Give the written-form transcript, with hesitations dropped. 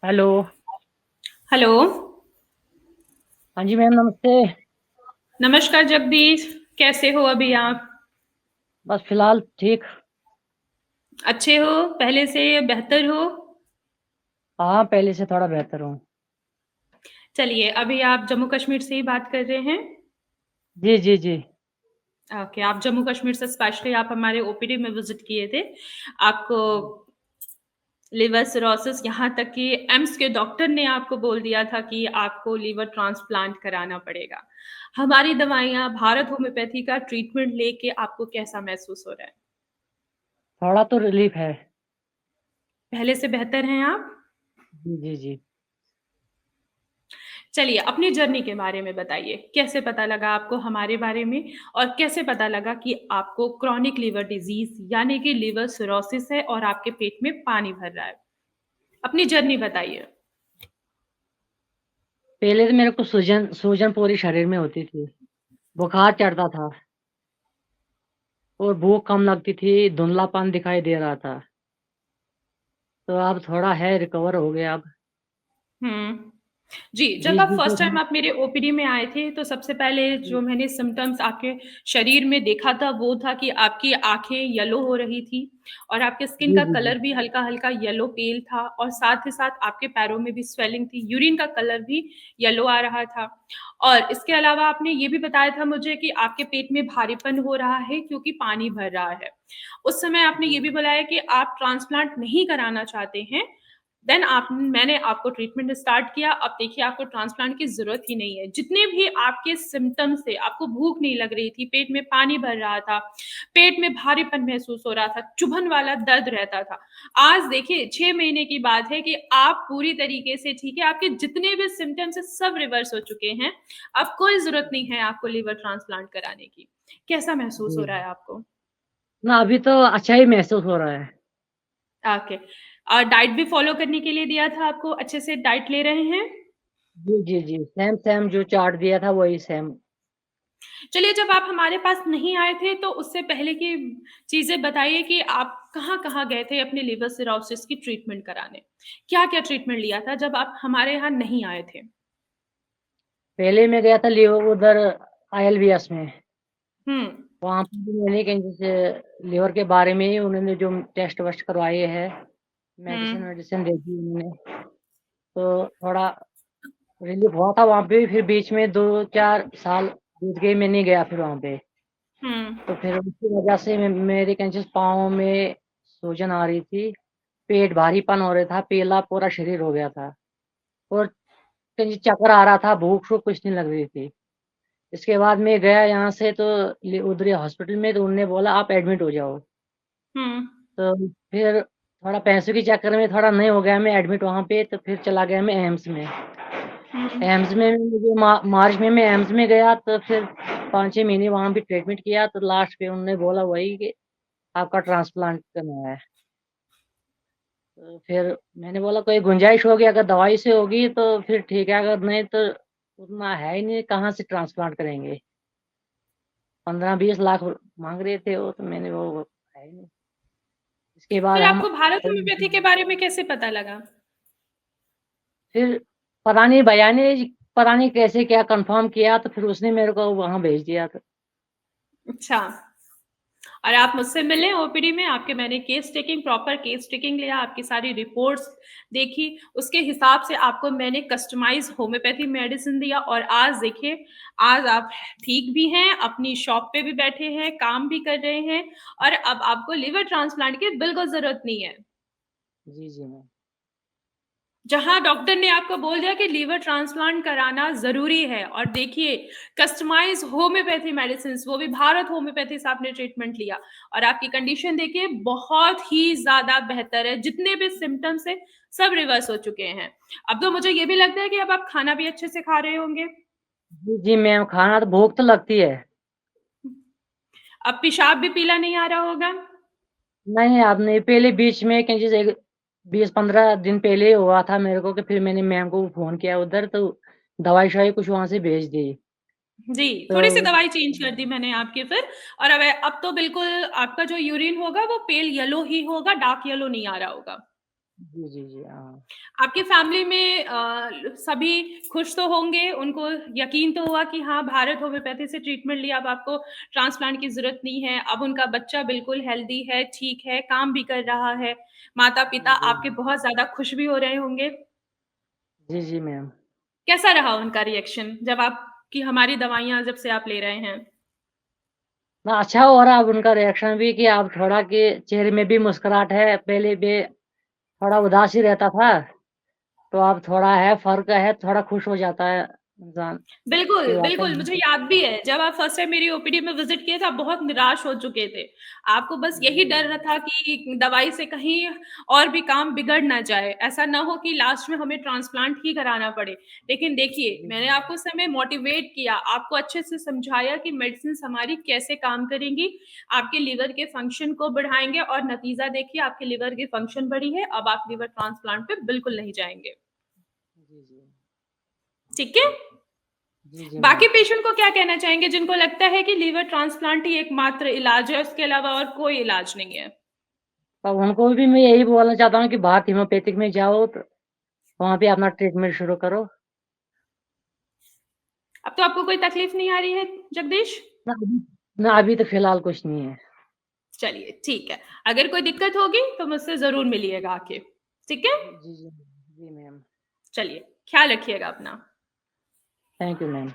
Hello. Hello. हाँ जी ma'am, नमस्ते। नमस्कार जगदीश। कैसे हो अभी आप? बस फिलहाल ठीक। अच्छे हो? पहले से बेहतर हो? हाँ, पहले से थोड़ा बेहतर हूँ। चलिए, अभी आप जम्मू कश्मीर से ही बात कर रहे हैं? जी जी जी। ओके, आप जम्मू कश्मीर से स्पेशली आप हमारे ओपीडी में विजिट किए थे। आपको जी। लिवर सिरोसिस, यहाँ तक कि एम्स के डॉक्टर ने आपको बोल दिया था कि आपको लिवर ट्रांसप्लांट कराना पड़ेगा। हमारी दवाइयाँ, भारत होम्योपैथी का ट्रीटमेंट लेके आपको कैसा महसूस हो रहा है? थोड़ा तो रिलीफ है। पहले से बेहतर हैं आप? जी जी जी। चलिए, अपनी जर्नी के बारे में बताइए। कैसे पता लगा आपको हमारे बारे में और कैसे पता लगा कि आपको क्रोनिक लिवर डिजीज़ यानी कि लिवर सिरोसिस है और आपके पेट में पानी भर रहा है? अपनी जर्नी बताइए। पहले तो मेरे को सूजन सूजन पूरी शरीर में होती थी। बुखार चढ़ता था और भूख कम लगती थी, धुंधलापन दिखाई दे रहा था। तो अब थोड़ा है, रिकवर हो गया अब। हुँ। जी, जब बीच आप बीच फर्स्ट टाइम में। आप मेरे ओपीडी में आए थे, तो सबसे पहले जो मैंने सिम्पटम्स आपके शरीर में देखा था, वो था कि आपकी आँखें येलो हो रही थी और आपके स्किन जी का जी जी। कलर भी हल्का-हल्का येलो पेल था और साथ ही साथ आपके पैरों में भी स्वेलिंग थी, यूरिन का कलर भी येलो आ रहा था। और इसके अलावा आपने ये भी बताया था मुझे कि आपके पेट में भारीपन हो रहा है क्योंकि पानी भर रहा है। उस समय आपने ये जी भी बताया कि आप ट्रांसप्लांट नहीं कराना चाहते हैं, देन आप मैंने आपको ट्रीटमेंट स्टार्ट किया। अब देखिए आपको ट्रांसप्लांट की ज़रूरत ही नहीं है। जितने भी आपके सिम्पटम्स थे, आपको भूख नहीं लग रही थी, पेट में पानी भर रहा था, पेट में भारीपन महसूस हो रहा था, चुभन वाला दर्द रहता था। आज देखिए 6 महीने की बात है कि आप पूरी तरीके से ठीक है, आपके जितने भी सिम्पटम्स हैं सब रिवर्स हो चुके हैं। अब कोई ज़रूरत नहीं है आपको लिवर ट्रांसप्लांट कराने की। कैसा महसूस हो जी। रहा है आपको? ना, अभी तो अच्छा ही महसूस हो रहा है। ओके। डाइट भी फ़ॉलो करने के लिए दिया था आपको, अच्छे से डाइट ले रहे हैं? जी जी जी, सेम सेम जो चार्ट दिया था वही सेम। चलिए, जब आप हमारे पास नहीं आए थे तो उससे पहले की चीज़ें बताइए कि आप कहाँ-कहाँ गए थे अपने लिवर सिरोसिस की ट्रीटमेंट कराने? क्या-क्या ट्रीटमेंट लिया था जब आप हमारे यहाँ नहीं आए थे? पहले मैं गया था लिवर उधर आईएलबीएस में। हुँ, वहाँ पे भी मैंने कहीं जैसे लीवर के बारे में ही उन्होंने जो टेस्ट वेस्ट करवाए हैं, हुँ, मेडिसिन वेडिसिन दे दी उन्होंने। तो थोड़ा रिलीफ हुआ था वहाँ पे। फिर बीच में 2-4 साल बीत गए, मैं नहीं गया फिर वहाँ पे। हुँ, तो फिर उसकी वजह से मेरे कहीं पाँव में सूजन आ रही थी, पेट भारीपन हो रहा था, पीला पूरा शरीर हो गया था और कहीं चक्कर आ रहा था, भूख शूख कुछ नहीं लग रही थी। इसके बाद मैं गया यहाँ से तो उधर हॉस्पिटल में, तो उन्होंने बोला आप एडमिट हो जाओ। हुँ, तो फिर थोड़ा पैसों के चक्कर में थोड़ा नहीं हो गया मैं एडमिट वहाँ पे, तो फिर चला गया मैं एम्स में। हुँ। एम्स में मुझे मार्च में मैं एम्स में गया, तो फिर 5-6 महीने वहाँ भी ट्रीटमेंट किया, तो लास्ट पे उन्होंने बोला वही कि आपका ट्रांसप्लांट करना है। तो फिर मैंने बोला कोई गुंजाइश होगी, अगर दवाई से होगी तो फिर ठीक है, अगर नहीं तो उतना है ही नहीं, कहाँ से ट्रांसप्लांट करेंगे। 15-20 लाख मांग रहे थे वो, तो मैंने वो है ही नहीं। इसके बाद फिर हम आपको भारत होम्योपैथी के बारे में कैसे पता लगा? फिर पता नहीं भैया ने पता नहीं कैसे क्या कंफर्म किया, तो फिर उसने मेरे को वहाँ भेज दिया था। अच्छा। और आप मुझसे मिले ओपीडी में, आपके मैंने case taking proper case taking लिया, आपकी सारी रिपोर्ट्स देखी, उसके हिसाब से आपको मैंने कस्टमाइज़ होम्योपैथी मेडिसिन दिया और आज देखिए, आज आप ठीक भी हैं, अपनी शॉप पे भी बैठे हैं, काम भी कर रहे हैं और अब आपको लिवर ट्रांसप्लांट की बिल्कुल ज़रूरत नहीं है। जी, जी मैम। जहाँ डॉक्टर ने आपको बोल दिया कि लीवर ट्रांसप्लांट कराना ज़रूरी है और देखिए कस्टमाइज़ होम्योपैथी मेडिसिन्स वो भी भारत होम्योपैथी से आपने ट्रीटमेंट लिया और आपकी कंडीशन देखिए बहुत ही ज़्यादा बेहतर है। जितने भी सिम्पटम्स हैं सब रिवर्स हो चुके हैं। अब तो मुझे ये भी लगता है कि अब आप खाना भी अच्छे से खा रहे होंगे। जी, जी मैम, खाना तो भूख तो लगती है। अब पेशाब भी पीला नहीं आ रहा होगा। नहीं, अब नहीं, पहले बीच में कहीं जैसे 20-15 दिन पहले हुआ था मेरे को, कि फिर मैंने मैम को फ़ोन किया उधर, तो दवाई-शवाई कुछ वहाँ से भेज दी। जी, थोड़ी-सी तो दवाई चेंज कर दी मैंने आपकी फिर और अब तो बिल्कुल आपका जो यूरिन होगा वो पेल येलो ही होगा, डार्क येलो नहीं आ रहा होगा। जी, जी, जी, हाँ। आपकी फैमिली में सभी खुश तो होंगे, उनको यकीन तो हुआ कि हाँ, भारत होम्योपैथी से ट्रीटमेंट लिया, अब आपको ट्रांसप्लांट की ज़रूरत नहीं है, अब उनका बच्चा बिल्कुल हेल्दी है, ठीक है, काम भी कर रहा है, माता-पिता जी, आपके बहुत ज़्यादा खुश भी हो रहे होंगे। जी, जी, मैम। कैसा रहा उनका रिएक्शन जब आपकी हमारी दवाइयाँ जब से आप ले रहे हैं? ना अच्छा हो रहा है अब उनका रिएक्शन भी कि अब थोड़ा कि चेहरे में भी मुस्कुराहट है, पहले भी थोड़ा उदास ही रहता था, तो अब थोड़ा है फ़र्क है, थोड़ा खुश हो जाता है इंसान बिल्कुल, कि बिल्कुल, वाक़ई मुझे याद भी है, जब आप फर्स्ट टाइम मेरी ओपीडी में विज़िट किए थे, आप बहुत निराश हो चुके थे। आपको बस यही जी, डर रहा था कि दवाई से कहीं और भी काम बिगड़ ना जाए, ऐसा ना हो कि लास्ट में हमें ट्रांसप्लांट ही कराना पड़े। लेकिन देखिए, जी, मैंने आपको उस समय मोटिवेट किया, आपको अच्छे से समझाया कि मेडिसिन्स हमारी कैसे काम करेंगी, आपके लिवर के फंक्शन को बढ़ाएँगे और नतीजा देखिए आपके लिवर की फंक्शन बढ़ी है, अब आप लिवर ट्रांसप्लांट पे बिल्कुल नहीं जाएँगे। जी, जी। ठीक है? जी, जी, मैम। बाकी पेशेंट को क्या कहना चाहेंगे जिनको लगता है कि लीवर ट्रांसप्लांट ही एकमात्र इलाज है, उसके अलावा और कोई इलाज नहीं है? तो उनको भी मैं यही बोलना चाहता हूँ कि भारत होम्योपैथिक में जाओ तो वहाँ पे अपना ट्रीटमेंट शुरू करो। अब तो आपको कोई तकलीफ नहीं आ रही है जगदीश? ना अभी ना अभी तो फ़िलहाल कुछ नहीं है। चलिए ठीक है। अगर कोई दिक्कत होगी तो मुझसे ज़रूर मिलिएगा आके। ठीक है? जी, जी, जी। जी, मैम। चलिए, ख़्याल रखिएगा अपना। Thank you, ma'am.